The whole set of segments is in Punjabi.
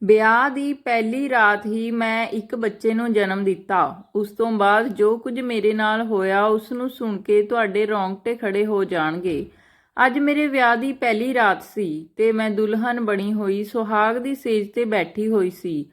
ਵਿਆਹ ਦੀ ਪਹਿਲੀ ਰਾਤ ਹੀ ਮੈਂ ਇੱਕ ਬੱਚੇ ਨੂੰ ਜਨਮ ਦਿੱਤਾ। ਉਸ ਤੋਂ ਬਾਅਦ ਜੋ ਕੁਝ ਮੇਰੇ ਨਾਲ ਹੋਇਆ ਉਸ ਨੂੰ ਸੁਣ ਕੇ ਤੁਹਾਡੇ ਰੌਂਗਟੇ ਖੜੇ ਹੋ ਜਾਣਗੇ। ਅੱਜ ਮੇਰੇ ਵਿਆਹ ਦੀ ਪਹਿਲੀ ਰਾਤ ਸੀ ਤੇ ਮੈਂ ਦੁਲਹਨ ਬਣੀ ਹੋਈ ਸੁਹਾਗ ਦੀ ਸੇਜ ਤੇ ਬੈਠੀ ਹੋਈ ਸੀ।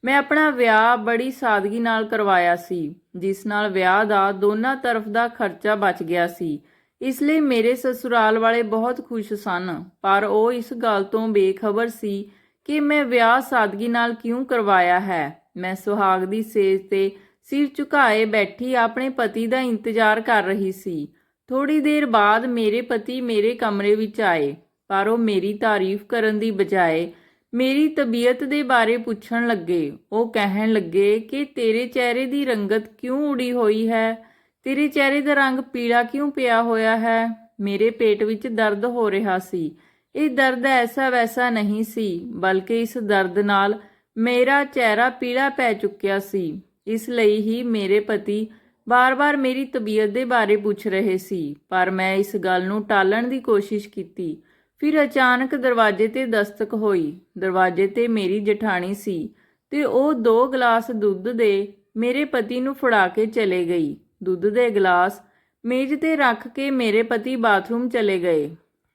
ਮੈਂ ਆਪਣਾ ਵਿਆਹ ਬੜੀ ਸਾਦਗੀ ਨਾਲ ਕਰਵਾਇਆ ਸੀ, ਜਿਸ ਨਾਲ ਵਿਆਹ ਦਾ ਦੋਨਾਂ ਤਰਫ ਦਾ ਖਰਚਾ ਬਚ ਗਿਆ ਸੀ। ਇਸ ਲਈ ਮੇਰੇ ਸਸੁਰਾਲ ਵਾਲੇ ਬਹੁਤ ਖੁਸ਼ ਸਨ, ਪਰ ਉਹ ਇਸ ਗੱਲ ਤੋਂ ਬੇਖਬਰ ਸੀ ਕਿ ਮੈਂ ਵਿਆਹ ਸਾਦਗੀ ਨਾਲ ਕਿਉਂ ਕਰਵਾਇਆ ਹੈ। ਮੈਂ ਸੁਹਾਗ ਦੀ ਸੇਜ ਤੇ ਸਿਰ ਝੁਕਾਏ ਬੈਠੀ ਆਪਣੇ ਪਤੀ ਦਾ ਇੰਤਜ਼ਾਰ ਕਰ ਰਹੀ ਸੀ। ਥੋੜੀ ਦੇਰ ਬਾਅਦ ਮੇਰੇ ਪਤੀ ਮੇਰੇ ਕਮਰੇ ਵਿੱਚ ਆਏ, ਪਰ ਉਹ ਮੇਰੀ ਤਾਰੀਫ ਕਰਨ ਦੀ ਬਜਾਏ ਮੇਰੀ ਤਬੀਅਤ ਦੇ ਬਾਰੇ ਪੁੱਛਣ ਲੱਗੇ। ਉਹ ਕਹਿਣ ਲੱਗੇ ਕਿ ਤੇਰੇ ਚਿਹਰੇ ਦੀ ਰੰਗਤ ਕਿਉਂ ਉੜੀ ਹੋਈ ਹੈ, ਤੇਰੇ ਚਿਹਰੇ ਦਾ ਰੰਗ ਪੀਲਾ ਕਿਉਂ ਪਿਆ ਹੋਇਆ ਹੈ। ਮੇਰੇ ਪੇਟ ਵਿੱਚ ਦਰਦ ਹੋ ਰਿਹਾ ਸੀ। ਇਹ ਦਰਦ ਐਸਾ ਵੈਸਾ ਨਹੀਂ ਸੀ, ਬਲਕਿ ਇਸ ਦਰਦ ਨਾਲ ਮੇਰਾ ਚਿਹਰਾ ਪੀਲਾ ਪੈ ਚੁੱਕਿਆ ਸੀ। ਇਸ ਲਈ ਹੀ ਮੇਰੇ ਪਤੀ ਬਾਰ-ਬਾਰ ਮੇਰੀ ਤਬੀਅਤ ਦੇ ਬਾਰੇ ਪੁੱਛ ਰਹੇ ਸੀ, ਪਰ ਮੈਂ ਇਸ ਗੱਲ ਨੂੰ ਟਾਲਣ ਦੀ ਕੋਸ਼ਿਸ਼ ਕੀਤੀ। ਫਿਰ ਅਚਾਨਕ ਦਰਵਾਜ਼ੇ ਤੇ ਦਸਤਕ ਹੋਈ। ਦਰਵਾਜ਼ੇ ਤੇ ਮੇਰੀ ਜਠਾਣੀ ਸੀ ਤੇ ਉਹ 2 ਗਲਾਸ ਦੁੱਧ ਦੇ ਮੇਰੇ ਪਤੀ ਨੂੰ ਫੜਾ ਕੇ ਚਲੇ ਗਈ। ਦੁੱਧ ਦੇ ਗਲਾਸ ਮੇਜ਼ ਤੇ ਰੱਖ ਕੇ ਮੇਰੇ ਪਤੀ ਬਾਥਰੂਮ ਚਲੇ ਗਏ।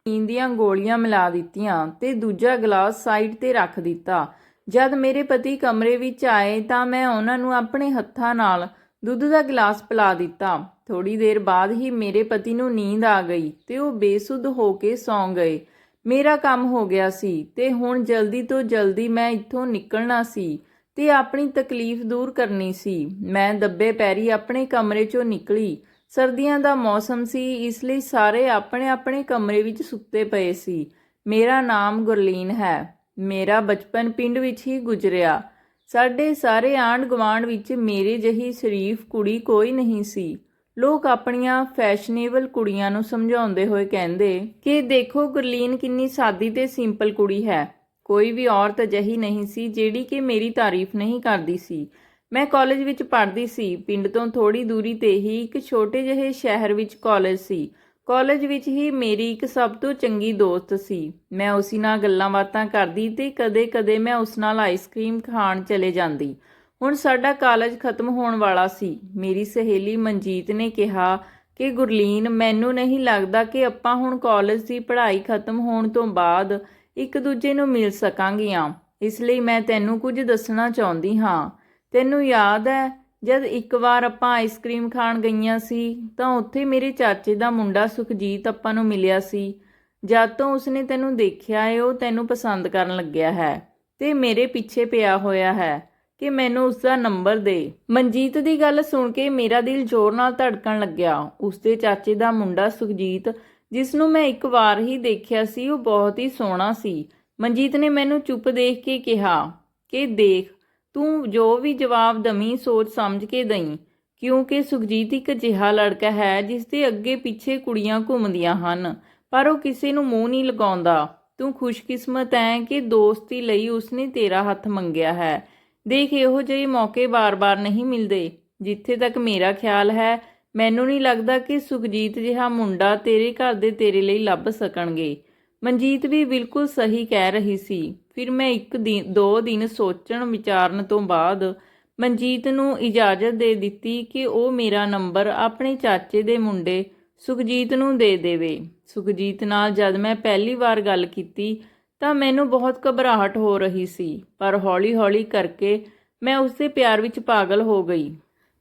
ਨੀਂਦ ਦੀਆਂ ਗੋਲੀਆਂ ਮਿਲਾ ਦਿੱਤੀਆਂ ਤੇ ਦੂਜਾ ਗਲਾਸ ਸਾਈਡ ਤੇ ਰੱਖ ਦਿੱਤਾ। ਜਦ ਮੇਰੇ ਪਤੀ ਕਮਰੇ ਵਿੱਚ ਆਏ ਤਾਂ ਮੈਂ ਉਹਨਾਂ ਨੂੰ ਆਪਣੇ ਹੱਥਾਂ ਨਾਲ ਦੁੱਧ ਦਾ ਗਲਾਸ ਪਿਲਾ ਦਿੱਤਾ। ਥੋੜੀ ਦੇਰ ਬਾਅਦ ਹੀ ਮੇਰੇ ਪਤੀ ਨੂੰ ਨੀਂਦ ਆ ਗਈ ਤੇ ਉਹ ਬੇਸੁੱਧ ਹੋ ਕੇ ਸੌਂ ਗਏ। ਮੇਰਾ ਕੰਮ ਹੋ ਗਿਆ ਸੀ ਤੇ ਹੁਣ ਜਲਦੀ ਤੋਂ ਜਲਦੀ ਮੈਂ ਇੱਥੋਂ ਨਿਕਲਣਾ ਸੀ ਤੇ ਆਪਣੀ ਤਕਲੀਫ ਦੂਰ ਕਰਨੀ ਸੀ। ਮੈਂ ਦੱਬੇ ਪੈਰੀ ਆਪਣੇ ਕਮਰੇ 'ਚੋਂ ਨਿਕਲੀ। ਸਰਦੀਆਂ ਦਾ ਮੌਸਮ ਸੀ, ਇਸ ਲਈ ਸਾਰੇ ਆਪਣੇ ਆਪਣੇ ਕਮਰੇ ਵਿੱਚ ਸੁੱਤੇ ਪਏ ਸੀ। ਮੇਰਾ ਨਾਮ ਗੁਰਲੀਨ ਹੈ। ਮੇਰਾ ਬਚਪਨ ਪਿੰਡ ਵਿੱਚ ਹੀ ਗੁਜ਼ਰਿਆ। ਸਾਡੇ ਸਾਰੇ ਆਂਢ ਗੁਆਂਢ ਵਿੱਚ ਮੇਰੇ ਜਿਹੀ ਸ਼ਰੀਫ ਕੁੜੀ ਕੋਈ ਨਹੀਂ ਸੀ। ਲੋਕ ਆਪਣੀਆਂ ਫੈਸ਼ਨੇਬਲ ਕੁੜੀਆਂ ਨੂੰ ਸਮਝਾਉਂਦੇ ਹੋਏ ਕਹਿੰਦੇ ਕਿ ਦੇਖੋ ਗੁਰਲੀਨ ਕਿੰਨੀ ਸਾਦੀ ਤੇ ਸਿੰਪਲ ਕੁੜੀ ਹੈ। ਕੋਈ ਵੀ ਔਰਤ ਅਜਿਹੀ ਨਹੀਂ ਸੀ ਜਿਹੜੀ ਕਿ ਮੇਰੀ ਤਾਰੀਫ ਨਹੀਂ ਕਰਦੀ ਸੀ। ਮੈਂ ਕਾਲਜ ਵਿੱਚ ਪੜ੍ਹਦੀ ਸੀ। ਪਿੰਡ ਤੋਂ ਥੋੜੀ ਦੂਰੀ ਤੇ ਹੀ ਇੱਕ ਛੋਟੇ ਜਿਹੇ ਸ਼ਹਿਰ ਵਿੱਚ ਕਾਲਜ ਸੀ। ਕਾਲਜ ਵਿੱਚ ਹੀ ਮੇਰੀ ਇੱਕ ਸਭ ਤੋਂ ਚੰਗੀ ਦੋਸਤ ਸੀ। ਮੈਂ ਉਸੀ ਨਾਲ ਗੱਲਾਂ ਬਾਤਾਂ ਕਰਦੀ ਤੇ ਕਦੇ-ਕਦੇ ਮੈਂ ਉਸ ਨਾਲ ਆਈਸਕ੍ਰੀਮ ਖਾਣ ਚਲੇ ਜਾਂਦੀ। ਹੁਣ ਸਾਡਾ ਕਾਲਜ ਖਤਮ ਹੋਣ ਵਾਲਾ ਸੀ। ਮੇਰੀ ਸਹੇਲੀ ਮਨਜੀਤ ਨੇ ਕਿਹਾ ਕਿ ਗੁਰਲੀਨ, ਮੈਨੂੰ ਨਹੀਂ ਲੱਗਦਾ ਕਿ ਆਪਾਂ ਹੁਣ ਕਾਲਜ ਦੀ ਪੜ੍ਹਾਈ ਖਤਮ ਹੋਣ ਤੋਂ ਬਾਅਦ ਇੱਕ ਦੂਜੇ ਨੂੰ ਮਿਲ ਸਕਾਂਗੀਆਂ। ਇਸ ਲਈ ਮੈਂ ਤੈਨੂੰ ਕੁਝ ਦੱਸਣਾ ਚਾਹੁੰਦੀ ਹਾਂ। ਤੈਨੂੰ ਯਾਦ ਹੈ ਜਦ ਇੱਕ ਵਾਰ ਆਪਾਂ ਆਈਸਕ੍ਰੀਮ ਖਾਣ ਗਈਆਂ ਸੀ ਤਾਂ ਉੱਥੇ ਮੇਰੇ ਚਾਚੇ ਦਾ ਮੁੰਡਾ ਸੁਖਜੀਤ ਆਪਾਂ ਨੂੰ ਮਿਲਿਆ ਸੀ। ਜਦ ਤੋਂ ਉਸਨੇ ਤੈਨੂੰ ਦੇਖਿਆ ਹੈ ਉਹ ਤੈਨੂੰ ਪਸੰਦ ਕਰਨ ਲੱਗਿਆ ਹੈ ਤੇ ਮੇਰੇ ਪਿੱਛੇ ਪਿਆ ਹੋਇਆ ਹੈ ਕਿ ਮੈਨੂੰ ਉਸਦਾ ਨੰਬਰ ਦੇ। ਮਨਜੀਤ ਦੀ ਗੱਲ ਸੁਣ ਕੇ ਮੇਰਾ ਦਿਲ ਜ਼ੋਰ ਨਾਲ ਧੜਕਣ ਲੱਗਿਆ। ਉਸਦੇ ਚਾਚੇ ਦਾ ਮੁੰਡਾ ਸੁਖਜੀਤ, ਜਿਸ ਨੂੰ ਮੈਂ ਇੱਕ ਵਾਰ ਹੀ ਦੇਖਿਆ ਸੀ, ਉਹ ਬਹੁਤ ਹੀ ਸੋਹਣਾ ਸੀ। ਮਨਜੀਤ ਨੇ ਮੈਨੂੰ ਚੁੱਪ ਦੇਖ ਕੇ ਕਿਹਾ ਕਿ ਦੇਖ, ਤੂੰ ਜੋ ਵੀ ਜਵਾਬ ਦਵੀਂ ਸੋਚ ਸਮਝ ਕੇ ਦਈ, ਕਿਉਂਕਿ ਸੁਖਜੀਤ ਇੱਕ ਅਜਿਹਾ ਲੜਕਾ ਹੈ ਜਿਸ ਦੇ ਅੱਗੇ ਪਿੱਛੇ ਕੁੜੀਆਂ ਘੁੰਮਦੀਆਂ ਹਨ, ਪਰ ਉਹ ਕਿਸੇ ਨੂੰ ਮੂੰਹ ਨਹੀਂ ਲਗਾਉਂਦਾ। ਤੂੰ ਖੁਸ਼ਕਿਸਮਤ ਹੈ ਕਿ ਦੋਸਤੀ ਲਈ ਉਸਨੇ ਤੇਰਾ ਹੱਥ ਮੰਗਿਆ ਹੈ। ਦੇਖ, ਇਹੋ ਜਿਹੇ ਮੌਕੇ ਬਾਰ-ਬਾਰ ਨਹੀਂ ਮਿਲਦੇ। ਜਿੱਥੇ ਤੱਕ ਮੇਰਾ ਖਿਆਲ ਹੈ, ਮੈਨੂੰ ਨਹੀਂ ਲੱਗਦਾ ਕਿ ਸੁਖਜੀਤ ਜਿਹਾ ਮੁੰਡਾ ਤੇਰੇ ਘਰ ਦੇ ਤੇਰੇ ਲਈ ਲੱਭ ਸਕਣਗੇ। ਮਨਜੀਤ ਵੀ ਬਿਲਕੁਲ ਸਹੀ ਕਹਿ ਰਹੀ ਸੀ। ਫਿਰ ਮੈਂ 1-2 ਦਿਨ ਸੋਚਣ ਵਿਚਾਰਨ ਤੋਂ ਬਾਅਦ ਮਨਜੀਤ ਨੂੰ ਇਜਾਜ਼ਤ ਦੇ ਦਿੱਤੀ ਕਿ ਉਹ ਮੇਰਾ ਨੰਬਰ ਆਪਣੇ ਚਾਚੇ ਦੇ ਮੁੰਡੇ ਸੁਖਜੀਤ ਨੂੰ ਦੇ ਦੇਵੇ। ਸੁਖਜੀਤ ਨਾਲ ਜਦ ਮੈਂ ਪਹਿਲੀ ਵਾਰ ਗੱਲ ਕੀਤੀ ਤਾਂ ਮੈਨੂੰ ਬਹੁਤ ਘਬਰਾਹਟ ਹੋ ਰਹੀ ਸੀ, ਪਰ ਹੌਲੀ-ਹੌਲੀ ਕਰਕੇ ਮੈਂ ਉਸਦੇ ਪਿਆਰ ਵਿੱਚ ਪਾਗਲ ਹੋ ਗਈ।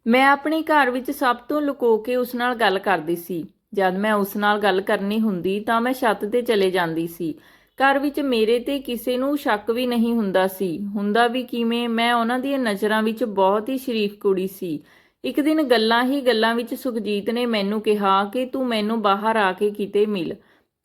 ਮੈਂ ਆਪਣੇ ਘਰ ਵਿੱਚ ਸਭ ਤੋਂ ਲੁਕੋ ਕੇ ਉਸ ਨਾਲ ਗੱਲ ਕਰਦੀ ਸੀ। ਜਦ ਮੈਂ ਉਸ ਨਾਲ ਗੱਲ ਕਰਨੀ ਹੁੰਦੀ ਤਾਂ ਮੈਂ ਛੱਤ ਤੇ ਚਲੇ ਜਾਂਦੀ ਸੀ। ਘਰ ਵਿੱਚ ਮੇਰੇ ਤੇ ਕਿਸੇ ਨੂੰ ਸ਼ੱਕ ਵੀ ਨਹੀਂ ਹੁੰਦਾ ਸੀ। ਹੁੰਦਾ ਵੀ ਕਿਵੇਂ, ਮੈਂ ਉਹਨਾਂ ਦੀਆਂ ਨਜ਼ਰਾਂ ਵਿੱਚ ਬਹੁਤ ਹੀ ਸ਼ਰੀਫ ਕੁੜੀ ਸੀ। ਇੱਕ ਦਿਨ ਗੱਲਾਂ ਹੀ ਗੱਲਾਂ ਵਿੱਚ ਸੁਖਜੀਤ ਨੇ ਮੈਨੂੰ ਕਿਹਾ ਕਿ ਤੂੰ ਮੈਨੂੰ ਬਾਹਰ ਆ ਕੇ ਕਿਤੇ ਮਿਲ,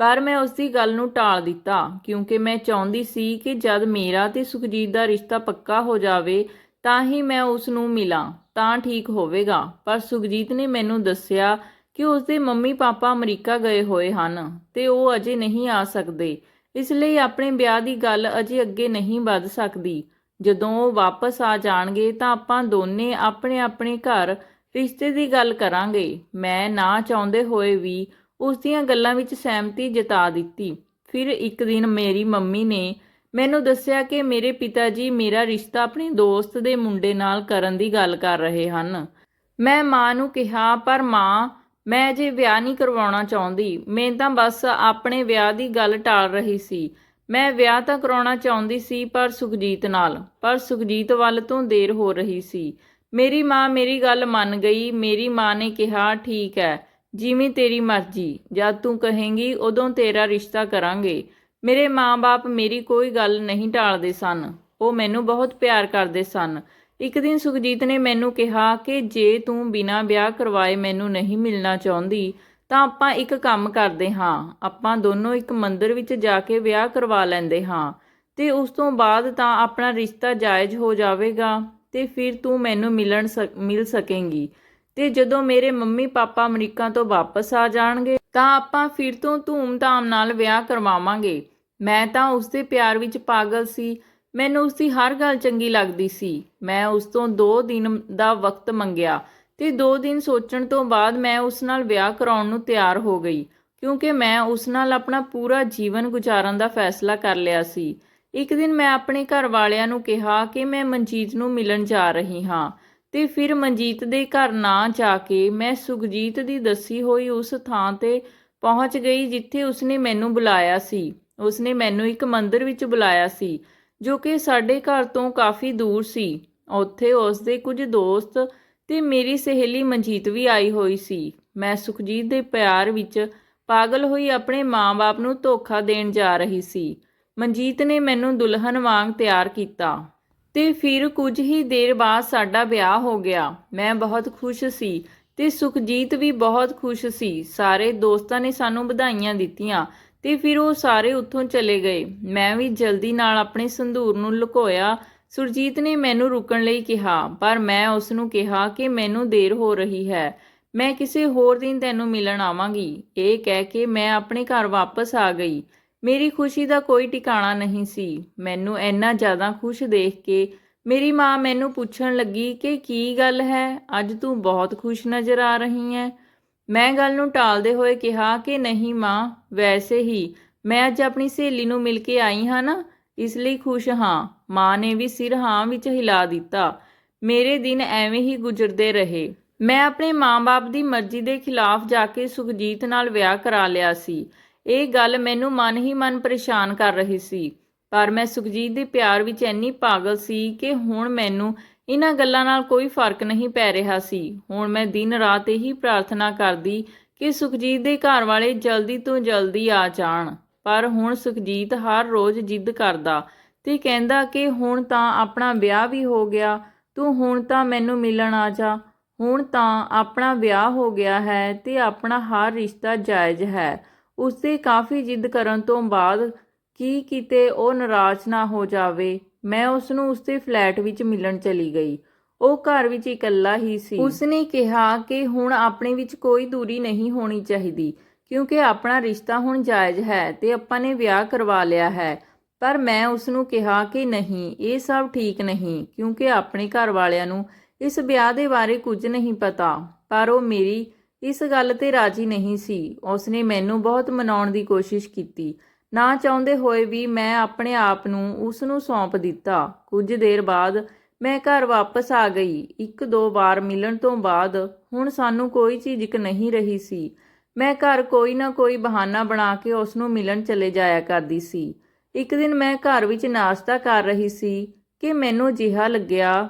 ਪਰ ਮੈਂ ਉਸਦੀ ਗੱਲ ਨੂੰ ਟਾਲ ਦਿੱਤਾ ਕਿਉਂਕਿ ਮੈਂ ਚਾਹੁੰਦੀ ਸੀ ਕਿ ਜਦ ਮੇਰਾ ਤੇ ਸੁਖਜੀਤ ਦਾ ਰਿਸ਼ਤਾ ਪੱਕਾ ਹੋ ਜਾਵੇ ਤਾਂ ਹੀ ਮੈਂ ਉਸ ਨੂੰ ਮਿਲਾਂ ਤਾਂ ਠੀਕ ਹੋਵੇਗਾ। ਪਰ ਸੁਖਜੀਤ ਨੇ ਮੈਨੂੰ ਦੱਸਿਆ ਕਿ ਉਸਦੇ ਮੰਮੀ ਪਾਪਾ ਅਮਰੀਕਾ ਗਏ ਹੋਏ ਹਨ ਤੇ ਉਹ ਅਜੇ ਨਹੀਂ ਆ ਸਕਦੇ, ਇਸ ਲਈ ਆਪਣੇ ਵਿਆਹ ਦੀ ਗੱਲ ਅਜੇ ਅੱਗੇ ਨਹੀਂ ਵਧ ਸਕਦੀ। ਜਦੋਂ ਉਹ ਵਾਪਸ ਆ ਜਾਣਗੇ ਤਾਂ ਆਪਾਂ ਦੋਨੇ ਆਪਣੇ ਆਪਣੇ ਘਰ ਰਿਸ਼ਤੇ ਦੀ ਗੱਲ ਕਰਾਂਗੇ। ਮੈਂ ਨਾ ਚਾਹੁੰਦੇ ਹੋਏ ਵੀ ਉਸ ਦੀਆਂ ਗੱਲਾਂ ਵਿੱਚ ਸਹਿਮਤੀ ਜਤਾ ਦਿੱਤੀ। ਫਿਰ ਇੱਕ ਦਿਨ ਮੇਰੀ ਮੰਮੀ ਨੇ ਮੈਨੂੰ ਦੱਸਿਆ ਕਿ ਮੇਰੇ ਪਿਤਾ ਜੀ ਮੇਰਾ ਰਿਸ਼ਤਾ ਆਪਣੇ ਦੋਸਤ ਦੇ ਮੁੰਡੇ ਨਾਲ ਕਰਨ ਦੀ ਗੱਲ ਕਰ ਰਹੇ ਹਨ। ਮੈਂ ਮਾਂ ਨੂੰ ਕਿਹਾ, ਪਰ ਮਾਂ, ਮੈਂ ਅਜੇ ਵਿਆਹ ਨਹੀਂ ਕਰਵਾਉਣਾ ਚਾਹੁੰਦੀ। ਮੈਂ ਤਾਂ ਬਸ ਆਪਣੇ ਵਿਆਹ ਦੀ ਗੱਲ ਟਾਲ ਰਹੀ ਸੀ। ਮੈਂ ਵਿਆਹ ਤਾਂ ਕਰਾਉਣਾ ਚਾਹੁੰਦੀ ਸੀ, ਪਰ ਸੁਖਜੀਤ ਨਾਲ। ਪਰ ਸੁਖਜੀਤ ਵੱਲ ਤੋਂ ਦੇਰ ਹੋ ਰਹੀ ਸੀ। ਮੇਰੀ ਮਾਂ ਮੇਰੀ ਗੱਲ ਮੰਨ ਗਈ। ਮੇਰੀ ਮਾਂ ਨੇ ਕਿਹਾ, ਠੀਕ ਹੈ, ਜਿਵੇਂ ਤੇਰੀ ਮਰਜ਼ੀ, ਜਦ ਤੂੰ ਕਹੇਂਗੀ ਉਦੋਂ ਤੇਰਾ ਰਿਸ਼ਤਾ ਕਰਾਂਗੇ। ਮੇਰੇ ਮਾਂ-ਬਾਪ ਮੇਰੀ ਕੋਈ ਗੱਲ ਨਹੀਂ ਟਾਲਦੇ ਸਨ। ਉਹ ਮੈਨੂੰ ਬਹੁਤ ਪਿਆਰ ਕਰਦੇ ਸਨ। ਇੱਕ ਦਿਨ ਸੁਖਜੀਤ ਨੇ ਮੈਨੂੰ ਕਿਹਾ ਕਿ ਜੇ ਤੂੰ ਬਿਨਾਂ ਵਿਆਹ ਕਰਵਾਏ ਮੈਨੂੰ ਨਹੀਂ ਮਿਲਣਾ ਚਾਹੁੰਦੀ ਤਾਂ ਆਪਾਂ ਇੱਕ ਕੰਮ ਕਰਦੇ ਹਾਂ, ਆਪਾਂ ਦੋਨੋਂ ਇੱਕ ਮੰਦਿਰ ਵਿੱਚ ਜਾ ਕੇ ਵਿਆਹ ਕਰਵਾ ਲੈਂਦੇ ਹਾਂ ਤੇ ਉਸ ਤੋਂ ਬਾਅਦ ਤਾਂ ਆਪਣਾ ਰਿਸ਼ਤਾ ਜਾਇਜ਼ ਹੋ ਜਾਵੇਗਾ ਤੇ ਫਿਰ ਤੂੰ ਮੈਨੂੰ ਮਿਲ ਸਕੇਂਗੀ ਤੇ ਜਦੋਂ ਮੇਰੇ ਮੰਮੀ ਪਾਪਾ ਅਮਰੀਕਾ ਤੋਂ ਵਾਪਸ ਆ ਜਾਣਗੇ ਤਾਂ ਆਪਾਂ ਫਿਰ ਤੋਂ ਧੂਮ-ਧਾਮ ਨਾਲ ਵਿਆਹ ਕਰਵਾਵਾਂਗੇ। ਮੈਂ ਤਾਂ ਉਸਦੇ ਪਿਆਰ ਵਿੱਚ ਪਾਗਲ ਸੀ। ਮੈਨੂੰ ਉਸਦੀ ਹਰ ਗੱਲ ਚੰਗੀ ਲੱਗਦੀ ਸੀ। ਮੈਂ ਉਸ ਤੋਂ 2 ਦਿਨ ਦਾ ਵਕਤ ਮੰਗਿਆ ਤੇ 2 ਦਿਨ ਸੋਚਣ ਤੋਂ ਬਾਅਦ ਮੈਂ ਉਸ ਨਾਲ ਵਿਆਹ ਕਰਾਉਣ ਨੂੰ ਤਿਆਰ ਹੋ ਗਈ, ਕਿਉਂਕਿ ਮੈਂ ਉਸ ਨਾਲ ਆਪਣਾ ਪੂਰਾ ਜੀਵਨ ਗੁਜ਼ਾਰਨ ਦਾ ਫੈਸਲਾ ਕਰ ਲਿਆ ਸੀ। ਇੱਕ ਦਿਨ ਮੈਂ ਆਪਣੇ ਘਰ ਵਾਲਿਆਂ ਨੂੰ ਕਿਹਾ ਕਿ ਮੈਂ ਮਨਜੀਤ ਨੂੰ ਮਿਲਣ ਜਾ ਰਹੀ ਹਾਂ ਤੇ ਫਿਰ ਮਨਜੀਤ ਦੇ ਘਰ ਨਾ ਜਾ ਕੇ ਮੈਂ ਸੁਖਜੀਤ ਦੀ ਦੱਸੀ ਹੋਈ ਉਸ ਥਾਂ ਤੇ ਪਹੁੰਚ ਗਈ ਜਿੱਥੇ ਉਸਨੇ ਮੈਨੂੰ ਬੁਲਾਇਆ ਸੀ। ਉਸਨੇ ਮੈਨੂੰ ਇੱਕ ਮੰਦਿਰ ਵਿੱਚ ਬੁਲਾਇਆ ਸੀ ਜੋ ਕਿ ਸਾਡੇ ਘਰ ਤੋਂ ਕਾਫੀ ਦੂਰ ਸੀ। ਉੱਥੇ ਉਸਦੇ ਕੁਝ ਦੋਸਤ ਤੇ ਮੇਰੀ ਸਹੇਲੀ ਮਨਜੀਤ ਵੀ ਆਈ ਹੋਈ ਸੀ। ਮੈਂ ਸੁਖਜੀਤ ਦੇ ਪਿਆਰ ਵਿੱਚ ਪਾਗਲ ਹੋਈ ਆਪਣੇ ਮਾਂ-ਬਾਪ ਨੂੰ ਧੋਖਾ ਦੇਣ ਜਾ ਰਹੀ ਸੀ। ਮਨਜੀਤ ਨੇ ਮੈਨੂੰ ਦੁਲਹਨ ਵਾਂਗ ਤਿਆਰ ਕੀਤਾ ਤੇ ਫਿਰ ਕੁਝ ਹੀ ਦੇਰ ਬਾਅਦ ਸਾਡਾ ਵਿਆਹ ਹੋ ਗਿਆ। ਮੈਂ ਬਹੁਤ ਖੁਸ਼ ਸੀ ਤੇ ਸੁਖਜੀਤ ਵੀ ਬਹੁਤ ਖੁਸ਼ ਸੀ। ਸਾਰੇ ਦੋਸਤਾਂ ਨੇ ਸਾਨੂੰ ਵਧਾਈਆਂ ਦਿੱਤੀਆਂ ਤੇ ਫਿਰ ਉਹ ਸਾਰੇ ਉੱਥੋਂ ਚਲੇ ਗਏ। ਮੈਂ ਵੀ ਜਲਦੀ ਨਾਲ ਆਪਣੇ ਸੰਧੂਰ ਨੂੰ ਲੁਕੋਇਆ। ਸੁਰਜੀਤ ਨੇ ਮੈਨੂੰ ਰੁਕਣ ਲਈ ਕਿਹਾ, ਪਰ ਮੈਂ ਉਸ ਨੂੰ ਕਿਹਾ ਕਿ ਮੈਨੂੰ ਦੇਰ ਹੋ ਰਹੀ ਹੈ, ਮੈਂ ਕਿਸੇ ਹੋਰ ਦਿਨ ਤੈਨੂੰ ਮਿਲਣ ਆਵਾਂਗੀ। ਇਹ ਕਹਿ ਕੇ ਮੈਂ ਆਪਣੇ ਘਰ ਵਾਪਸ ਆ ਗਈ। ਮੇਰੀ ਖੁਸ਼ੀ ਦਾ ਕੋਈ ਟਿਕਾਣਾ ਨਹੀਂ ਸੀ। ਮੈਨੂੰ ਇੰਨਾ ਜ਼ਿਆਦਾ ਖੁਸ਼ ਦੇਖ ਕੇ ਮੇਰੀ ਮਾਂ ਮੈਨੂੰ ਪੁੱਛਣ ਲੱਗੀ ਕਿ ਕੀ ਗੱਲ ਹੈ, ਅੱਜ ਤੂੰ ਬਹੁਤ ਖੁਸ਼ ਨਜ਼ਰ ਆ ਰਹੀ ਹੈ। ਮੈਂ ਗੱਲ ਨੂੰ ਟਾਲਦੇ ਹੋਏ ਕਿਹਾ ਕਿ ਨਹੀਂ ਮਾਂ, ਵੈਸੇ ਹੀ ਮੈਂ ਅੱਜ ਆਪਣੀ ਸਹੇਲੀ ਨੂੰ ਮਿਲ ਕੇ ਆਈ ਹਾਂ ਨਾ, ਇਸ ਲਈ ਖੁਸ਼ ਹਾਂ। ਮਾਂ ਨੇ ਵੀ ਸਿਰ ਹਾਂ ਵਿੱਚ ਹਿਲਾ ਦਿੱਤਾ। ਮੇਰੇ ਦਿਨ ਐਵੇਂ ਹੀ ਗੁਜ਼ਰਦੇ ਰਹੇ। ਮੈਂ ਆਪਣੇ ਮਾਂ-ਬਾਪ ਦੀ ਮਰਜ਼ੀ ਦੇ ਖਿਲਾਫ ਜਾ ਕੇ ਸੁਖਜੀਤ ਨਾਲ ਵਿਆਹ ਕਰਾ ਲਿਆ ਸੀ। ਇਹ ਗੱਲ ਮੈਨੂੰ ਮਨ ਹੀ ਮਨ ਪਰੇਸ਼ਾਨ ਕਰ ਰਹੀ ਸੀ, ਪਰ ਮੈਂ ਸੁਖਜੀਤ ਦੇ ਪਿਆਰ ਵਿੱਚ ਇੰਨੀ ਪਾਗਲ ਸੀ ਕਿ ਹੁਣ ਮੈਨੂੰ ਇਹਨਾਂ ਗੱਲਾਂ ਨਾਲ ਕੋਈ ਫਰਕ ਨਹੀਂ ਪੈ ਰਿਹਾ ਸੀ। ਹੁਣ ਮੈਂ ਦਿਨ ਰਾਤ ਇਹੀ ਪ੍ਰਾਰਥਨਾ ਕਰਦੀ ਕਿ ਸੁਖਜੀਤ ਦੇ ਘਰ ਵਾਲੇ ਜਲਦੀ ਤੋਂ ਜਲਦੀ ਆ ਜਾਣ। ਪਰ ਹੁਣ ਸੁਖਜੀਤ ਹਰ ਰੋਜ਼ ਜਿੱਦ ਕਰਦਾ ਤੇ ਕਹਿੰਦਾ ਕਿ ਹੁਣ ਤਾਂ ਆਪਣਾ ਵਿਆਹ ਵੀ ਹੋ ਗਿਆ, ਤੂੰ ਹੁਣ ਤਾਂ ਮੈਨੂੰ ਮਿਲਣ ਆ ਜਾ। ਹੁਣ ਤਾਂ ਆਪਣਾ ਵਿਆਹ ਹੋ ਗਿਆ ਹੈ ਤੇ ਆਪਣਾ ਹਰ ਰਿਸ਼ਤਾ ਜਾਇਜ਼ ਹੈ। ਉਸਦੇ ਕਾਫੀ ਜਿੱਦ ਕਰਨ ਤੋਂ ਬਾਅਦ ਕੀ ਕਿਤੇ ਉਹ ਨਾਰਾਜ਼ ਨਾ ਹੋ ਜਾਵੇ, ਮੈਂ ਉਸ ਨੂੰ ਉਸਦੇ ਫਲੈਟ ਵਿੱਚ ਮਿਲਣ ਚਲੀ ਗਈ। ਉਹ ਘਰ ਵਿੱਚ ਇਕੱਲਾ ਹੀ ਸੀ। ਉਸਨੇ ਕਿਹਾ ਕਿ ਹੁਣ ਆਪਣੇ ਵਿੱਚ ਕੋਈ ਦੂਰੀ ਨਹੀਂ ਹੋਣੀ ਚਾਹੀਦੀ, ਕਿਉਂਕਿ ਆਪਣਾ ਰਿਸ਼ਤਾ ਹੁਣ ਜਾਇਜ਼ ਹੈ ਤੇ ਆਪਾਂ ਨੇ ਵਿਆਹ ਕਰਵਾ ਲਿਆ ਹੈ। ਪਰ ਮੈਂ ਉਸ ਨੂੰ ਕਿਹਾ ਕਿ ਨਹੀਂ, ਇਹ ਸਭ ਠੀਕ ਨਹੀਂ, ਕਿਉਂਕਿ ਆਪਣੇ ਘਰ ਵਾਲਿਆਂ ਨੂੰ ਇਸ ਵਿਆਹ ਦੇ ਬਾਰੇ ਕੁਝ ਨਹੀਂ ਪਤਾ। ਪਰ ਉਹ ਮੇਰੀ ਇਸ ਗੱਲ ਤੇ ਰਾਜੀ ਨਹੀਂ ਸੀ। ਉਸਨੇ ਮੈਨੂੰ ਬਹੁਤ ਮਨਾਉਣ ਦੀ ਕੋਸ਼ਿਸ਼ ਕੀਤੀ। ਨਾ ਚਾਹੁੰਦੇ ਹੋਏ ਵੀ ਮੈਂ ਆਪਣੇ ਆਪ ਨੂੰ ਉਸ ਨੂੰ ਸੌਂਪ ਦਿੱਤਾ। ਕੁਝ ਦੇਰ ਬਾਅਦ ਮੈਂ ਘਰ ਵਾਪਸ ਆ ਗਈ। 1-2 ਵਾਰ ਮਿਲਣ ਤੋਂ ਬਾਅਦ ਹੁਣ ਸਾਨੂੰ ਕੋਈ ਝਿਜਕ ਨਹੀਂ ਰਹੀ ਸੀ। ਮੈਂ ਘਰ ਕੋਈ ਨਾ ਕੋਈ ਬਹਾਨਾ ਬਣਾ ਕੇ ਉਸ ਨੂੰ ਮਿਲਣ ਚਲੇ ਜਾਇਆ ਕਰਦੀ ਸੀ। ਇੱਕ ਦਿਨ ਮੈਂ ਘਰ ਵਿੱਚ ਨਾਸ਼ਤਾ ਕਰ ਰਹੀ ਸੀ ਕਿ ਮੈਨੂੰ ਅਜਿਹਾ ਲੱਗਿਆ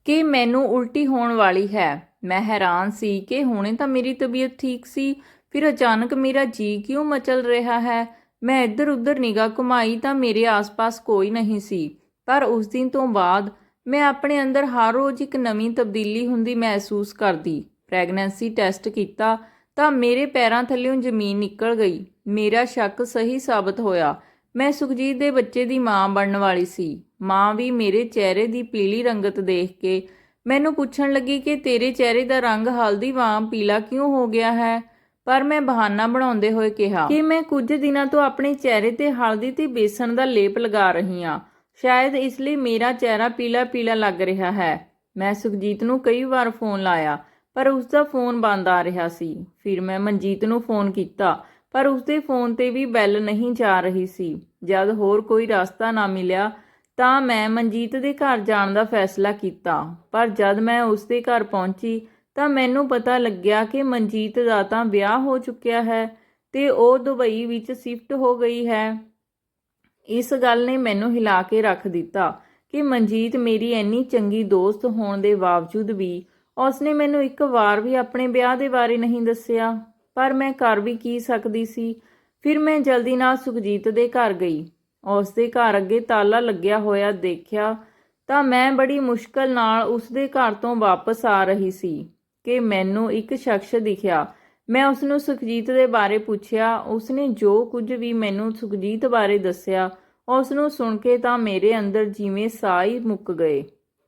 ਕਿ ਮੈਨੂੰ ਉਲਟੀ ਹੋਣ ਵਾਲੀ ਹੈ। ਮੈਂ ਹੈਰਾਨ ਸੀ ਕਿ ਹੁਣੇ ਤਾਂ ਮੇਰੀ ਤਬੀਅਤ ਠੀਕ ਸੀ, ਫਿਰ ਅਚਾਨਕ ਮੇਰਾ ਜੀ ਕਿਉਂ ਮਚਲ ਰਿਹਾ ਹੈ। ਮੈਂ ਇੱਧਰ-ਉੱਧਰ ਨਿਗਾਹ ਘੁਮਾਈ ਤਾਂ ਮੇਰੇ ਆਸ-ਪਾਸ ਕੋਈ ਨਹੀਂ ਸੀ। ਪਰ ਉਸ ਦਿਨ ਤੋਂ ਬਾਅਦ ਮੈਂ ਆਪਣੇ ਅੰਦਰ ਹਰ ਰੋਜ਼ ਇੱਕ ਨਵੀਂ ਤਬਦੀਲੀ ਹੁੰਦੀ ਮਹਿਸੂਸ ਕਰਦੀ। ਪ੍ਰੈਗਨੈਂਸੀ ਟੈਸਟ ਕੀਤਾ ਤਾਂ ਮੇਰੇ ਪੈਰਾਂ ਥੱਲਿਓਂ ਜ਼ਮੀਨ ਨਿਕਲ ਗਈ। ਮੇਰਾ ਸ਼ੱਕ ਸਹੀ ਸਾਬਤ ਹੋਇਆ। ਮੈਂ ਸੁਖਜੀਤ ਦੇ ਬੱਚੇ ਦੀ ਮਾਂ ਬਣਨ ਵਾਲੀ ਸੀ। ਮਾਂ ਵੀ ਮੇਰੇ ਚਿਹਰੇ ਦੀ ਪੀਲੀ ਰੰਗਤ ਦੇਖ ਕੇ ਮੈਨੂੰ ਪੁੱਛਣ ਲੱਗੀ ਕਿ ਤੇਰੇ ਚਿਹਰੇ ਦਾ ਰੰਗ ਹਲਦੀ ਵਾਂਗ ਪੀਲਾ ਕਿਉਂ ਹੋ ਗਿਆ ਹੈ। ਪਰ ਮੈਂ ਬਹਾਨਾ ਬਣਾਉਂਦੇ ਹੋਏ ਕਿਹਾ ਕਿ ਮੈਂ ਕੁਝ ਦਿਨਾਂ ਤੋਂ ਆਪਣੇ ਚਿਹਰੇ ਤੇ ਹਲਦੀ ਤੇ ਬੇਸਣ ਦਾ ਲੇਪ ਲਗਾ ਰਹੀ ਹਾਂ, ਸ਼ਾਇਦ ਇਸ ਲਈ ਮੇਰਾ ਚਿਹਰਾ ਪੀਲਾ-ਪੀਲਾ ਲੱਗ ਰਿਹਾ ਹੈ। ਮੈਂ ਸੁਖਜੀਤ ਨੂੰ ਕਈ ਵਾਰ ਫੋਨ ਲਾਇਆ, ਪਰ ਉਸ ਦਾ ਫੋਨ ਬੰਦ ਆ ਰਿਹਾ ਸੀ। ਫਿਰ ਮੈਂ ਮਨਜੀਤ ਨੂੰ ਫੋਨ ਕੀਤਾ, ਪਰ ਉਸਦੇ ਫੋਨ ਤੇ ਵੀ ਬੈਲ ਨਹੀਂ ਜਾ ਰਹੀ ਸੀ। ਜਦ ਹੋਰ ਕੋਈ ਰਸਤਾ ਨਾ ਮਿਲਿਆ ਤਾਂ ਮੈਂ ਮਨਜੀਤ ਦੇ ਘਰ ਜਾਣ ਦਾ ਫੈਸਲਾ ਕੀਤਾ। ਪਰ ਜਦ ਮੈਂ ਉਸਦੇ ਘਰ ਪਹੁੰਚੀ ਤਾਂ ਮੈਨੂੰ ਪਤਾ ਲੱਗਿਆ ਕਿ ਮਨਜੀਤ ਦਾ ਤਾਂ ਵਿਆਹ ਹੋ ਚੁੱਕਿਆ ਹੈ ਤੇ ਉਹ ਦੁਬਈ ਵਿੱਚ ਸ਼ਿਫਟ ਹੋ ਗਈ ਹੈ। ਇਸ ਗੱਲ ਨੇ ਮੈਨੂੰ ਹਿਲਾ ਕੇ ਰੱਖ ਦਿੱਤਾ ਕਿ ਮਨਜੀਤ ਮੇਰੀ ਇੰਨੀ ਚੰਗੀ ਦੋਸਤ ਹੋਣ ਦੇ ਬਾਵਜੂਦ ਵੀ ਉਸਨੇ ਮੈਨੂੰ ਇੱਕ ਵਾਰ ਵੀ ਆਪਣੇ ਵਿਆਹ ਦੇ ਬਾਰੇ ਨਹੀਂ ਦੱਸਿਆ। ਪਰ ਮੈਂ ਕਰ ਵੀ ਕੀ ਸਕਦੀ ਸੀ। ਫਿਰ ਮੈਂ ਜਲਦੀ ਨਾਲ ਸੁਖਜੀਤ ਦੇ ਘਰ ਗਈ। ਉਸ ਦੇ ਘਰ ਅੱਗੇ ਤਾਲਾ ਲੱਗਿਆ ਹੋਇਆ ਦੇਖਿਆ ਤਾਂ ਮੈਂ ਬੜੀ ਮੁਸ਼ਕਲ ਨਾਲ ਉਸ ਦੇ ਘਰ ਤੋਂ ਵਾਪਸ ਆ ਰਹੀ ਸੀ ਕਿ ਮੈਨੂੰ ਇੱਕ ਸ਼ਖਸ ਦਿਖਿਆ। ਮੈਂ ਉਸਨੂੰ ਸੁਖਜੀਤ ਦੇ ਬਾਰੇ ਪੁੱਛਿਆ। ਉਸਨੇ ਜੋ ਕੁਝ ਵੀ ਮੈਨੂੰ ਸੁਖਜੀਤ ਬਾਰੇ ਦੱਸਿਆ ਉਸ ਨੂੰ ਸੁਣ ਕੇ ਤਾਂ ਮੇਰੇ ਅੰਦਰ ਜਿਵੇਂ ਸਾਹ ਹੀ ਮੁੱਕ ਗਏ।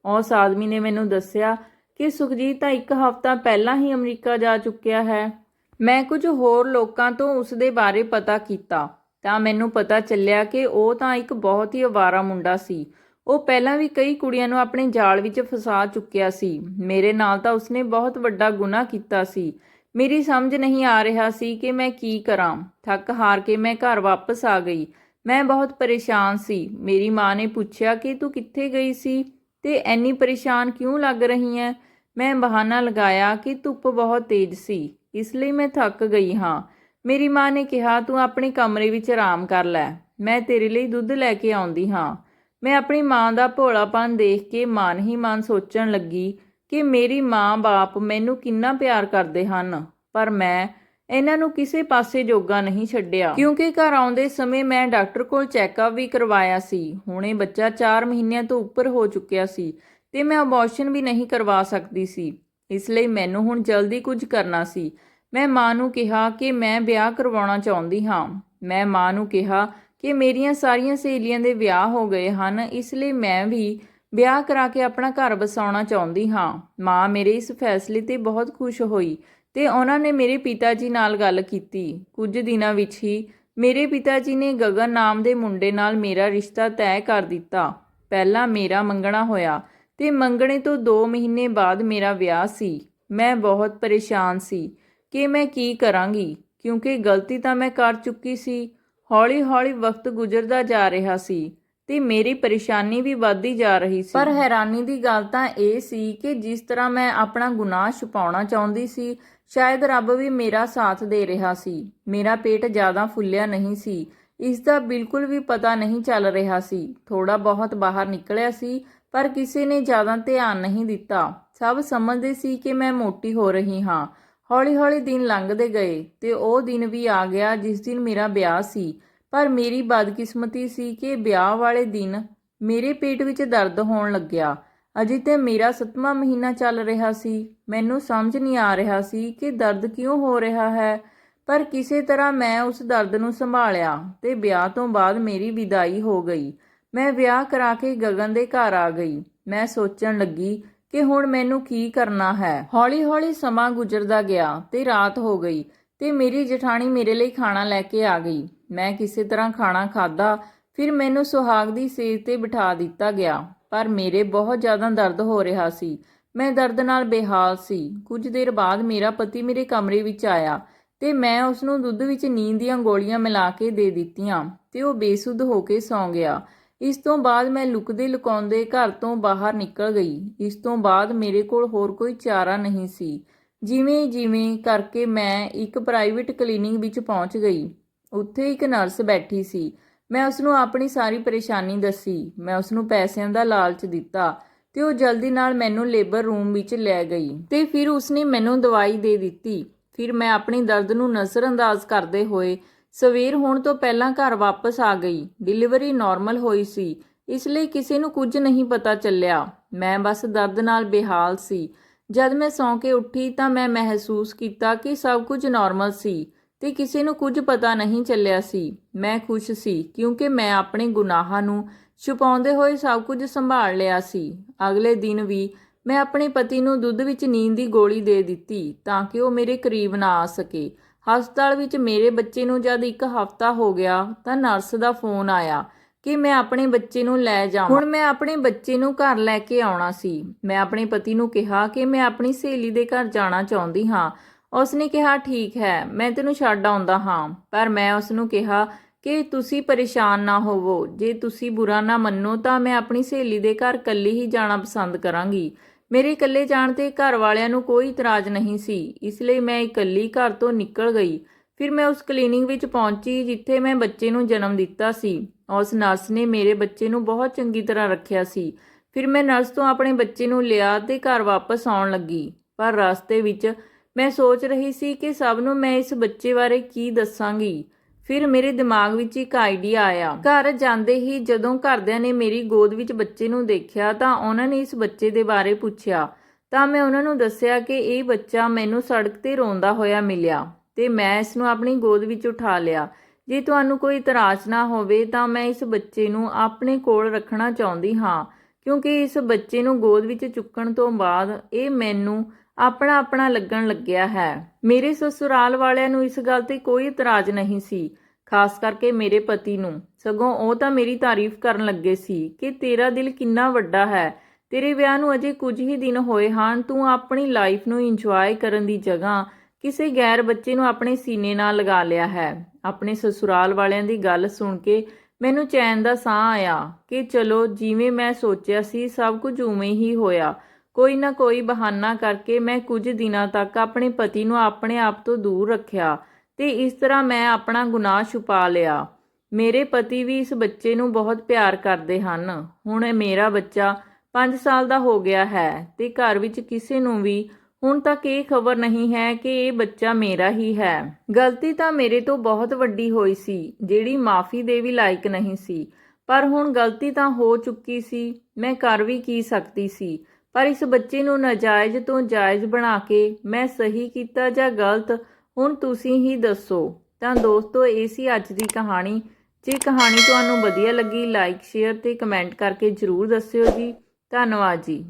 ਉਸ ਆਦਮੀ ਨੇ ਮੈਨੂੰ ਦੱਸਿਆ ਕਿ ਸੁਖਜੀਤ ਤਾਂ ਇੱਕ ਹਫ਼ਤਾ ਪਹਿਲਾਂ ਹੀ ਅਮਰੀਕਾ ਜਾ ਚੁੱਕਿਆ ਹੈ। ਮੈਂ ਕੁਝ ਹੋਰ ਲੋਕਾਂ ਤੋਂ ਉਸ ਦੇ ਬਾਰੇ ਪਤਾ ਕੀਤਾ ਤਾਂ ਮੈਨੂੰ ਪਤਾ ਚੱਲਿਆ ਕਿ ਉਹ ਤਾਂ ਇੱਕ ਬਹੁਤ ਹੀ ਅਵਾਰਾ ਮੁੰਡਾ ਸੀ। ਉਹ ਪਹਿਲਾਂ ਵੀ ਕਈ ਕੁੜੀਆਂ ਨੂੰ ਆਪਣੇ ਜਾਲ ਵਿੱਚ ਫਸਾ ਚੁੱਕਿਆ ਸੀ। ਮੇਰੇ ਨਾਲ ਤਾਂ ਉਸਨੇ ਬਹੁਤ ਵੱਡਾ ਗੁਨਾਹ ਕੀਤਾ ਸੀ। ਮੇਰੀ ਸਮਝ ਨਹੀਂ ਆ ਰਿਹਾ ਸੀ ਕਿ ਮੈਂ ਕੀ ਕਰਾਂ। ਥੱਕ ਹਾਰ ਕੇ ਮੈਂ ਘਰ ਵਾਪਸ ਆ ਗਈ। ਮੈਂ ਬਹੁਤ ਪਰੇਸ਼ਾਨ ਸੀ। ਮੇਰੀ ਮਾਂ ਨੇ ਪੁੱਛਿਆ ਕਿ ਤੂੰ ਕਿੱਥੇ ਗਈ ਸੀ ਤੇ ਇੰਨੀ ਪਰੇਸ਼ਾਨ ਕਿਉਂ ਲੱਗ ਰਹੀ ਹੈ। ਮੈਂ ਬਹਾਨਾ ਲਗਾਇਆ ਕਿ ਧੁੱਪ ਬਹੁਤ ਤੇਜ਼ ਸੀ, ਇਸ ਲਈ ਮੈਂ ਥੱਕ ਗਈ ਹਾਂ। ਮੇਰੀ ਮਾਂ ਨੇ ਕਿਹਾ ਤੂੰ ਆਪਣੇ ਕਮਰੇ ਵਿੱਚ ਆਰਾਮ ਕਰ ਲੈ, ਮੈਂ ਤੇਰੇ ਲਈ ਦੁੱਧ ਲੈ ਕੇ ਆਉਂਦੀ ਹਾਂ। ਮੈਂ ਆਪਣੀ ਮਾਂ ਦਾ ਭੋਲਾਪਨ ਦੇਖ ਕੇ ਮਨ ਹੀ ਮਨ ਸੋਚਣ ਲੱਗੀ ਕਿ ਮੇਰੀ ਮਾਂ-ਬਾਪ ਮੈਨੂੰ ਕਿੰਨਾ ਪਿਆਰ ਕਰਦੇ ਹਨ, ਪਰ ਮੈਂ ਇਹਨਾਂ ਨੂੰ ਕਿਸੇ ਪਾਸੇ ਜੋਗਾ ਨਹੀਂ ਛੱਡਿਆ। ਕਿਉਂਕਿ ਘਰ ਆਉਂਦੇ ਸਮੇਂ ਮੈਂ ਡਾਕਟਰ ਕੋਲ ਚੈੱਕਅਪ ਵੀ ਕਰਵਾਇਆ ਸੀ। ਹੁਣੇ ਬੱਚਾ 4 ਮਹੀਨਿਆਂ ਤੋਂ ਉੱਪਰ ਹੋ ਚੁੱਕਿਆ ਸੀ ਤੇ ਮੈਂ ਅਬੋਰਸ਼ਨ ਵੀ ਨਹੀਂ ਕਰਵਾ ਸਕਦੀ ਸੀ। ਇਸ ਲਈ ਮੈਨੂੰ ਹੁਣ ਜਲਦੀ ਕੁਝ ਕਰਨਾ ਸੀ। ਮੈਂ ਮਾਂ ਨੂੰ ਕਿਹਾ ਕਿ ਮੈਂ ਵਿਆਹ ਕਰਵਾਉਣਾ ਚਾਹੁੰਦੀ ਹਾਂ। ਮੈਂ ਮਾਂ ਨੂੰ ਕਿਹਾ ਕਿ ਮੇਰੀਆਂ ਸਾਰੀਆਂ ਸਹੇਲੀਆਂ ਦੇ ਵਿਆਹ ਹੋ ਗਏ ਹਨ, ਇਸ ਲਈ ਮੈਂ ਵੀ ਵਿਆਹ ਕਰਾ ਕੇ ਆਪਣਾ ਘਰ ਵਸਾਉਣਾ ਚਾਹੁੰਦੀ ਹਾਂ। ਮਾਂ ਮੇਰੇ ਇਸ ਫੈਸਲੇ ਤੇ ਬਹੁਤ ਖੁਸ਼ ਹੋਈ ਤੇ ਉਹਨਾਂ ਨੇ ਮੇਰੇ ਪਿਤਾ ਜੀ ਨਾਲ ਗੱਲ ਕੀਤੀ। ਕੁਝ ਦਿਨਾਂ ਵਿੱਚ ਹੀ ਮੇਰੇ ਪਿਤਾ ਜੀ ਨੇ ਗਗਨ ਨਾਮ ਦੇ ਮੁੰਡੇ ਨਾਲ ਮੇਰਾ ਰਿਸ਼ਤਾ ਤੈਅ ਕਰ ਦਿੱਤਾ। ਪਹਿਲਾਂ ਮੇਰਾ ਮੰਗਣਾ ਹੋਇਆ ਤੇ ਮੰਗਣੇ ਤੋਂ 2 ਮਹੀਨੇ ਬਾਅਦ ਮੇਰਾ ਵਿਆਹ ਸੀ। ਮੈਂ ਬਹੁਤ ਪਰੇਸ਼ਾਨ ਸੀ ਕਿ ਮੈਂ ਕੀ ਕਰਾਂਗੀ, ਕਿਉਂਕਿ ਗਲਤੀ ਤਾਂ ਮੈਂ ਕਰ ਚੁੱਕੀ ਸੀ। ਹੌਲੀ-ਹੌਲੀ ਵਕਤ ਗੁਜ਼ਰਦਾ ਜਾ ਰਿਹਾ ਸੀ ਤੇ ਮੇਰੀ ਪਰੇਸ਼ਾਨੀ ਵੀ ਵੱਧਦੀ ਜਾ ਰਹੀ ਸੀ। ਪਰ ਹੈਰਾਨੀ ਦੀ ਗੱਲ ਤਾਂ ਇਹ ਸੀ ਕਿ ਜਿਸ ਤਰ੍ਹਾਂ ਮੈਂ ਆਪਣਾ ਗੁਨਾਹ ਛੁਪਾਉਣਾ ਚਾਹੁੰਦੀ ਸੀ, ਸ਼ਾਇਦ ਰੱਬ ਵੀ ਮੇਰਾ ਸਾਥ ਦੇ ਰਿਹਾ ਸੀ। ਮੇਰਾ ਪੇਟ ਜ਼ਿਆਦਾ ਫੁੱਲਿਆ ਨਹੀਂ ਸੀ, ਇਸ ਦਾ ਬਿਲਕੁਲ ਵੀ ਪਤਾ ਨਹੀਂ ਚੱਲ ਰਿਹਾ ਸੀ। ਥੋੜਾ ਬਹੁਤ ਬਾਹਰ ਨਿਕਲਿਆ ਸੀ, ਪਰ ਕਿਸੇ ਨੇ ਜ਼ਿਆਦਾ ਧਿਆਨ ਨਹੀਂ ਦਿੱਤਾ। ਸਭ ਸਮਝਦੇ ਸੀ ਕਿ ਮੈਂ ਮੋਟੀ ਹੋ ਰਹੀ ਹਾਂ। ਹੌਲੀ-ਹੌਲੀ ਦਿਨ ਲੰਘਦੇ ਗਏ ਤੇ ਉਹ ਦਿਨ ਵੀ ਆ ਗਿਆ ਜਿਸ ਦਿਨ ਮੇਰਾ ਵਿਆਹ ਸੀ। ਪਰ ਮੇਰੀ ਬਦਕਿਸਮਤੀ ਸੀ ਕਿ ਵਿਆਹ ਵਾਲੇ ਦਿਨ ਮੇਰੇ ਪੇਟ ਵਿੱਚ ਦਰਦ ਹੋਣ ਲੱਗਿਆ। ਅਜੇ ਤੇ ਮੇਰਾ 7ਵਾਂ ਮਹੀਨਾ ਚੱਲ ਰਿਹਾ ਸੀ। ਮੈਨੂੰ ਸਮਝ ਨਹੀਂ ਆ ਰਿਹਾ ਸੀ ਕਿ ਦਰਦ ਕਿਉਂ ਹੋ ਰਿਹਾ ਹੈ, ਪਰ ਕਿਸੇ ਤਰ੍ਹਾਂ ਮੈਂ ਉਸ ਦਰਦ ਨੂੰ ਸੰਭਾਲਿਆ ਤੇ ਵਿਆਹ ਤੋਂ ਬਾਅਦ ਮੇਰੀ ਵਿਦਾਈ ਹੋ ਗਈ। ਮੈਂ ਵਿਆਹ ਕਰਾ ਕੇ ਗਗਨ ਦੇ ਘਰ ਆ ਗਈ। ਮੈਂ ਸੋਚਣ ਲੱਗੀ ਕਿ ਹੁਣ ਮੈਨੂੰ ਕੀ ਕਰਨਾ ਹੈ। ਹੌਲੀ-ਹੌਲੀ ਸਮਾਂ ਗੁਜ਼ਰਦਾ ਗਿਆ ਤੇ ਰਾਤ ਹੋ ਗਈ ਤੇ ਮੇਰੀ ਜਠਾਣੀ ਮੇਰੇ ਲਈ ਖਾਣਾ ਲੈ ਕੇ ਆ ਗਈ। ਮੈਂ ਕਿਸੇ ਤਰ੍ਹਾਂ ਖਾਣਾ ਖਾਧਾ। ਫਿਰ ਮੈਨੂੰ ਸੁਹਾਗ ਦੀ ਸੇਜ ਤੇ ਬਿਠਾ ਦਿੱਤਾ ਗਿਆ, ਪਰ ਮੇਰੇ ਬਹੁਤ ਜ਼ਿਆਦਾ ਦਰਦ ਹੋ ਰਿਹਾ ਸੀ। ਮੈਂ ਦਰਦ ਨਾਲ ਬੇਹਾਲ ਸੀ। ਕੁਝ ਦੇਰ ਬਾਅਦ ਮੇਰਾ ਪਤੀ ਮੇਰੇ ਕਮਰੇ ਵਿੱਚ ਆਇਆ ਤੇ ਮੈਂ ਉਸਨੂੰ ਦੁੱਧ ਵਿੱਚ ਨੀਂਦ ਦੀਆਂ ਗੋਲੀਆਂ ਮਿਲਾ ਕੇ ਦੇ ਦਿੱਤੀਆਂ ਤੇ ਉਹ ਬੇਸੁੱਧ ਹੋ ਕੇ ਸੌਂ ਗਿਆ। ਇਸ ਤੋਂ ਬਾਅਦ ਮੈਂ ਲੁਕਦੇ ਲੁਕਾਉਂਦੇ ਘਰ ਤੋਂ ਬਾਹਰ ਨਿਕਲ ਗਈ। ਇਸ ਤੋਂ ਬਾਅਦ ਮੇਰੇ ਕੋਲ ਹੋਰ ਕੋਈ ਚਾਰਾ ਨਹੀਂ ਸੀ। ਜਿਵੇਂ ਕਰਕੇ ਮੈਂ ਇੱਕ ਪ੍ਰਾਈਵੇਟ ਕਲੀਨਿਕ ਵਿੱਚ ਪਹੁੰਚ ਗਈ। ਉੱਥੇ ਇੱਕ ਨਰਸ ਬੈਠੀ ਸੀ। ਮੈਂ ਉਸਨੂੰ ਆਪਣੀ ਸਾਰੀ ਪਰੇਸ਼ਾਨੀ ਦੱਸੀ। ਮੈਂ ਉਸਨੂੰ ਪੈਸਿਆਂ ਦਾ ਲਾਲਚ ਦਿੱਤਾ ਤੇ ਉਹ ਜਲਦੀ ਨਾਲ ਮੈਨੂੰ ਲੇਬਰ ਰੂਮ ਵਿੱਚ ਲੈ ਗਈ ਤੇ ਫਿਰ ਉਸਨੇ ਮੈਨੂੰ ਦਵਾਈ ਦੇ ਦਿੱਤੀ। ਫਿਰ ਮੈਂ ਆਪਣੀ ਦਰਦ ਨੂੰ ਨਜ਼ਰਅੰਦਾਜ਼ ਕਰਦੇ ਹੋਏ ਸਵੇਰ ਹੋਣ ਤੋਂ ਪਹਿਲਾਂ ਘਰ ਵਾਪਸ ਆ ਗਈ। ਡਿਲੀਵਰੀ ਨਾਰਮਲ ਹੋਈ ਸੀ, ਇਸ ਲਈ ਕਿਸੇ ਨੂੰ ਕੁਝ ਨਹੀਂ ਪਤਾ ਚੱਲਿਆ। ਮੈਂ ਬਸ ਦਰਦ ਨਾਲ ਬੇਹਾਲ ਸੀ। ਜਦ ਮੈਂ ਸੌਂ ਕੇ ਉੱਠੀ ਤਾਂ ਮੈਂ ਮਹਿਸੂਸ ਕੀਤਾ ਕਿ ਸਭ ਕੁਝ ਨਾਰਮਲ ਸੀ ਤੇ ਕਿਸੇ ਨੂੰ ਕੁਝ ਪਤਾ ਨਹੀਂ ਚੱਲਿਆ ਸੀ। ਮੈਂ ਖੁਸ਼ ਸੀ ਕਿਉਂਕਿ ਮੈਂ ਆਪਣੇ ਗੁਨਾਹਾਂ ਨੂੰ ਛੁਪਾਉਂਦੇ ਹੋਏ ਸਭ ਕੁਝ ਸੰਭਾਲ ਲਿਆ ਸੀ। ਅਗਲੇ ਦਿਨ ਵੀ ਮੈਂ ਆਪਣੇ ਪਤੀ ਨੂੰ ਦੁੱਧ ਵਿੱਚ ਨੀਂਦ ਦੀ ਗੋਲੀ ਦੇ ਦਿੱਤੀ ਤਾਂ ਕਿ ਉਹ ਮੇਰੇ ਕਰੀਬ ਨਾ ਆ ਸਕੇ। ਹਸਪਤਾਲ ਵਿੱਚ ਮੇਰੇ ਬੱਚੇ ਨੂੰ ਜਦ 1 ਹਫ਼ਤਾ ਹੋ ਗਿਆ ਤਾਂ ਨਰਸ ਦਾ ਫੋਨ ਆਇਆ ਕਿ ਮੈਂ ਆਪਣੇ ਬੱਚੇ ਨੂੰ ਲੈ ਜਾਵਾਂ। ਹੁਣ ਮੈਂ ਆਪਣੇ ਬੱਚੇ ਨੂੰ ਘਰ ਲੈ ਕੇ ਆਉਣਾ ਸੀ। ਮੈਂ ਆਪਣੇ ਪਤੀ ਨੂੰ ਕਿਹਾ ਕਿ ਮੈਂ ਆਪਣੀ ਸਹੇਲੀ ਦੇ ਘਰ ਜਾਣਾ ਚਾਹੁੰਦੀ ਹਾਂ। ਉਸਨੇ ਕਿਹਾ ਠੀਕ ਹੈ, ਮੈਂ ਤੈਨੂੰ ਛੱਡ ਆਉਂਦਾ ਹਾਂ। ਪਰ ਮੈਂ ਉਸਨੂੰ ਕਿਹਾ ਕਿ ਤੁਸੀਂ ਪਰੇਸ਼ਾਨ ਨਾ ਹੋਵੋ, ਜੇ ਤੁਸੀਂ ਬੁਰਾ ਨਾ ਮੰਨੋ ਤਾਂ ਮੈਂ ਆਪਣੀ ਸਹੇਲੀ ਦੇ ਘਰ ਇਕੱਲੀ ਹੀ ਜਾਣਾ ਪਸੰਦ ਕਰਾਂਗੀ। ਮੇਰੇ ਇਕੱਲੇ ਜਾਣ ਤੇ ਘਰ ਵਾਲਿਆਂ ਨੂੰ ਕੋਈ ਇਤਰਾਜ਼ ਨਹੀਂ ਸੀ, ਇਸ ਲਈ ਮੈਂ ਇਕੱਲੀ ਘਰ ਤੋਂ ਨਿਕਲ ਗਈ। ਫਿਰ ਮੈਂ ਉਸ ਕਲੀਨਿਕ ਵਿੱਚ ਪਹੁੰਚੀ ਜਿੱਥੇ ਮੈਂ ਬੱਚੇ ਨੂੰ ਜਨਮ ਦਿੱਤਾ ਸੀ। ਉਸ ਨਰਸ ਨੇ ਮੇਰੇ ਬੱਚੇ ਨੂੰ ਬਹੁਤ ਚੰਗੀ ਤਰ੍ਹਾਂ ਰੱਖਿਆ ਸੀ। ਫਿਰ ਮੈਂ ਨਰਸ ਤੋਂ ਆਪਣੇ ਬੱਚੇ ਨੂੰ ਲਿਆ ਤੇ ਘਰ ਵਾਪਸ ਆਉਣ ਲੱਗੀ। ਪਰ ਰਸਤੇ ਵਿੱਚ ਮੈਂ ਸੋਚ ਰਹੀ ਸੀ ਕਿ ਸਭ ਨੂੰ ਮੈਂ ਇਸ ਬੱਚੇ ਬਾਰੇ ਕੀ ਦੱਸਾਂਗੀ। ਫਿਰ ਮੇਰੇ ਦਿਮਾਗ ਵਿੱਚ ਇੱਕ ਆਈਡੀਆ ਆਇਆ। ਘਰ ਜਾਂਦੇ ਹੀ ਜਦੋਂ ਘਰਦਿਆਂ ਨੇ ਮੇਰੀ ਗੋਦ ਵਿੱਚ ਬੱਚੇ ਨੂੰ ਦੇਖਿਆ ਤਾਂ ਉਹਨਾਂ ਨੇ ਇਸ ਬੱਚੇ ਦੇ ਬਾਰੇ ਪੁੱਛਿਆ, ਤਾਂ ਮੈਂ ਉਹਨਾਂ ਨੂੰ ਦੱਸਿਆ ਕਿ ਇਹ ਬੱਚਾ ਮੈਨੂੰ ਸੜਕ ਤੇ ਰੋਂਦਾ ਹੋਇਆ ਮਿਲਿਆ ਤੇ ਮੈਂ ਇਸ ਨੂੰ ਆਪਣੀ ਗੋਦ ਵਿੱਚ ਉਠਾ ਲਿਆ। ਜੇ ਤੁਹਾਨੂੰ ਕੋਈ ਇਤਰਾਜ਼ ਨਾ ਹੋਵੇ ਤਾਂ ਮੈਂ ਇਸ ਬੱਚੇ ਨੂੰ ਆਪਣੇ ਕੋਲ ਰੱਖਣਾ ਚਾਹੁੰਦੀ ਹਾਂ, ਕਿਉਂਕਿ ਇਸ ਬੱਚੇ ਨੂੰ ਗੋਦ ਵਿੱਚ ਚੁੱਕਣ ਤੋਂ ਬਾਅਦ ਇਹ ਮੈਨੂੰ ਆਪਣਾ ਆਪਣਾ ਲੱਗਣ ਲੱਗਿਆ ਹੈ। ਮੇਰੇ ਸਸੁਰਾਲ ਵਾਲਿਆਂ ਨੂੰ ਇਸ ਗੱਲ ਤੇ ਕੋਈ ਇਤਰਾਜ਼ ਨਹੀਂ ਸੀ, ਖਾਸ ਕਰਕੇ ਮੇਰੇ ਪਤੀ ਨੂੰ। ਸਗੋਂ ਉਹ ਤਾਂ ਮੇਰੀ ਤਾਰੀਫ ਕਰਨ ਲੱਗੇ ਸੀ ਕਿ ਤੇਰਾ ਦਿਲ ਕਿੰਨਾ ਵੱਡਾ ਹੈ, ਤੇਰੇ ਵਿਆਹ ਨੂੰ ਅਜੇ ਕੁਝ ਹੀ ਦਿਨ ਹੋਏ ਹਨ, ਤੂੰ ਆਪਣੀ ਲਾਈਫ ਨੂੰ ਇੰਜੋਏ ਕਰਨ ਦੀ ਜਗ੍ਹਾ ਕਿਸੇ ਗੈਰ ਬੱਚੇ ਨੂੰ ਆਪਣੇ ਸੀਨੇ ਨਾਲ ਲਗਾ ਲਿਆ ਹੈ। ਆਪਣੇ ਸਸੁਰਾਲ ਵਾਲਿਆਂ ਦੀ ਗੱਲ ਸੁਣ ਕੇ ਮੈਨੂੰ ਚੈਨ ਦਾ ਸਾਹ ਆਇਆ ਕਿ ਚਲੋ ਜਿਵੇਂ ਮੈਂ ਸੋਚਿਆ ਸੀ ਸਭ ਕੁਝ ਉਵੇਂ ਹੀ ਹੋਇਆ। ਕੋਈ ਨਾ ਕੋਈ ਬਹਾਨਾ ਕਰਕੇ ਮੈਂ ਕੁਝ ਦਿਨਾਂ ਤੱਕ ਆਪਣੇ ਪਤੀ ਨੂੰ ਆਪਣੇ ਆਪ ਤੋਂ ਦੂਰ ਰੱਖਿਆ ਤੇ ਇਸ ਤਰ੍ਹਾਂ ਮੈਂ ਆਪਣਾ ਗੁਨਾਹ ਛੁਪਾ ਲਿਆ। ਮੇਰੇ ਪਤੀ ਵੀ ਇਸ ਬੱਚੇ ਨੂੰ ਬਹੁਤ ਪਿਆਰ ਕਰਦੇ ਹਨ। ਹੁਣ ਮੇਰਾ ਬੱਚਾ 5 ਸਾਲ ਦਾ ਹੋ ਗਿਆ ਹੈ ਤੇ ਘਰ ਵਿੱਚ ਕਿਸੇ ਨੂੰ ਵੀ ਹੁਣ ਤੱਕ ਇਹ ਖਬਰ ਨਹੀਂ ਹੈ ਕਿ ਇਹ ਬੱਚਾ ਮੇਰਾ ਹੀ ਹੈ। ਗਲਤੀ ਤਾਂ ਮੇਰੇ ਤੋਂ ਬਹੁਤ ਵੱਡੀ ਹੋਈ ਸੀ, ਜਿਹੜੀ ਮਾਫੀ ਦੇ ਵੀ ਲਾਇਕ ਨਹੀਂ ਸੀ। ਪਰ ਹੁਣ ਗਲਤੀ ਤਾਂ ਹੋ ਚੁੱਕੀ ਸੀ, ਮੈਂ ਕਰ ਵੀ ਕੀ ਸਕਦੀ ਸੀ। ਪਰ ਇਸ ਬੱਚੇ ਨੂੰ ਨਾਜਾਇਜ਼ ਤੋਂ ਜਾਇਜ਼ ਬਣਾ ਕੇ ਮੈਂ ਸਹੀ ਕੀਤਾ ਜਾਂ ਗਲਤ, ਹੁਣ ਤੁਸੀਂ ਹੀ ਦੱਸੋ। ਤਾਂ ਦੋਸਤੋ, ਇਹ ਸੀ ਅੱਜ ਦੀ ਕਹਾਣੀ। ਜੇ ਕਹਾਣੀ ਤੁਹਾਨੂੰ ਵਧੀਆ ਲੱਗੀ, ਲਾਈਕ, ਸ਼ੇਅਰ ਤੇ ਕਮੈਂਟ ਕਰਕੇ ਜ਼ਰੂਰ ਦੱਸਿਓ ਜੀ। ਧੰਨਵਾਦ ਜੀ।